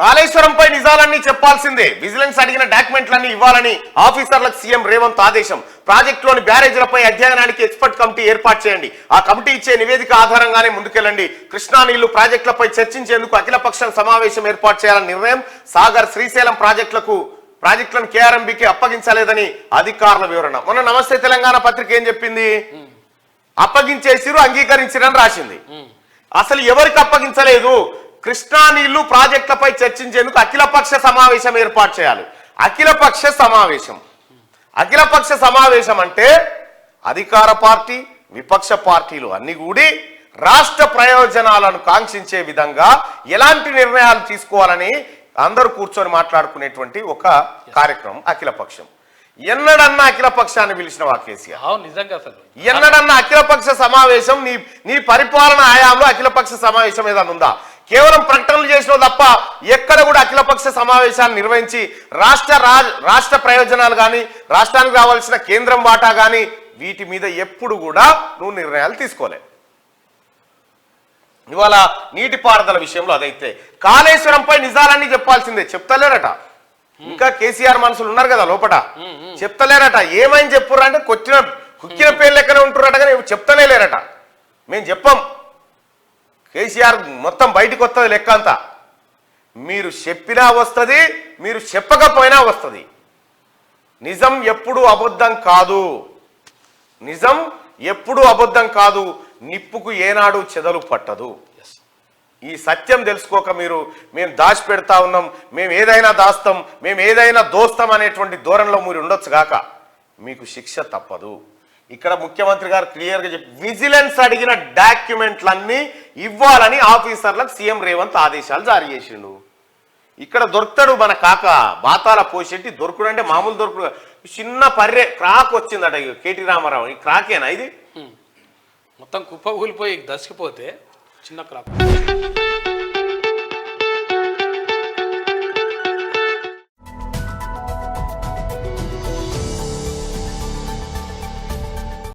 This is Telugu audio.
కాళేశ్వరంపై నిజాలన్నీ చెప్పాల్సిందే. విజిలెన్స్ అడిగిన డాక్యుమెంట్లన్నీ ఇవ్వాలని ఆఫీసర్లకు సీఎం రేవంత్ ఆదేశం. ప్రాజెక్టులోని బ్యారేజీలపై అధ్యయనానికి ఎక్స్పర్ట్ కమిటీ ఏర్పాటు చేయండి. ఆ కమిటీ ఇచ్చే నివేదిక ఆధారంగానే ముందుకెళ్లండి. కృష్ణా నీళ్లు ప్రాజెక్టులపై చర్చించేందుకు అఖిలపక్ష సమావేశం ఏర్పాటు చేయాలని నిర్ణయం. సాగర్ శ్రీశైలం ప్రాజెక్టులను కేఆర్ఎంబీకి అప్పగించలేదని అధికారుల వివరణ. మొన్న నమస్తే తెలంగాణ పత్రిక ఏం చెప్పింది? అప్పగించేసిరు, అంగీకరించిరని రాసింది. అసలు ఎవరికి అప్పగించలేదు? కృష్ణా నీళ్లు ప్రాజెక్టులపై చర్చించేందుకు అఖిలపక్ష సమావేశం ఏర్పాటు చేయాలి. అఖిలపక్ష సమావేశం అంటే అధికార పార్టీ, విపక్ష పార్టీలు అన్ని కూడి రాష్ట్ర ప్రయోజనాలను కాంక్షించే విధంగా ఎలాంటి నిర్ణయాలు తీసుకోవాలని అందరూ కూర్చొని మాట్లాడుకునేటువంటి ఒక కార్యక్రమం అఖిలపక్షం. ఎన్నడన్నా అఖిలపక్షాన్ని పిలిచినవా కేసీఆర్? ఎన్నడన్నా అఖిలపక్ష సమావేశం నీ పరిపాలన హయాంలో అఖిలపక్ష సమావేశం ఏదైనా ఉందా? కేవలం ప్రకటనలు చేసిన తప్ప ఎక్కడ కూడా అఖిలపక్ష సమావేశాన్ని నిర్వహించి రాష్ట్ర ప్రయోజనాలు కానీ, రాష్ట్రానికి రావాల్సిన కేంద్రం వాటా కానీ వీటి మీద ఎప్పుడు కూడా నువ్వు నిర్ణయాలు తీసుకోలే. ఇవాళ నీటిపారుదల విషయంలో అదైతే కాళేశ్వరంపై నిజాలన్నీ చెప్పాల్సిందే. చెప్తలేరట. ఇంకా కేసీఆర్ మనుషులు ఉన్నారు కదా లోపల, చెప్తలేరట. ఏమైంది చెప్పుర్రా అంటే కుక్కిన పేర్లు లెక్కనే ఉంటున్నారట కానీ చెప్తనే లేరట. మేము చెప్పం, కేసీఆర్ మొత్తం బయటకు వస్తుంది లెక్క అంతా. మీరు చెప్పినా వస్తుంది, మీరు చెప్పకపోయినా వస్తుంది. నిజం ఎప్పుడు అబద్ధం కాదు. నిజం ఎప్పుడు అబద్ధం కాదు. నిప్పుకు ఏనాడు చెదలు పట్టదు. ఈ సత్యం తెలుసుకోక మేము దాచిపెడతా ఉన్నాం, మేము ఏదైనా దాస్తాం, మేము ఏదైనా దోస్తాం అనేటువంటి ధోరణిలో మీరు ఉండొచ్చు గాక మీకు శిక్ష తప్పదు. ఇక్కడ ముఖ్యమంత్రి గారు క్లియర్గా చెప్పి విజిలెన్స్ అడిగిన డాక్యుమెంట్లన్నీ ఇవ్వాలని ఆఫీసర్లకు సీఎం రేవంత్ ఆదేశాలు జారీ చేసిండు. ఇక్కడ దొరుకుతాడు మన కాక బాతాల పోషెట్టి. దొరుకుడు అంటే మామూలు దొరుకుడు, చిన్న పర్రె క్రాక్ వచ్చిందట కేటీ రామారావు. ఈ క్రాకేనా ఇది? మొత్తం కుప్ప కూలిపోయి దసిపోతే చిన్న క్రాక్.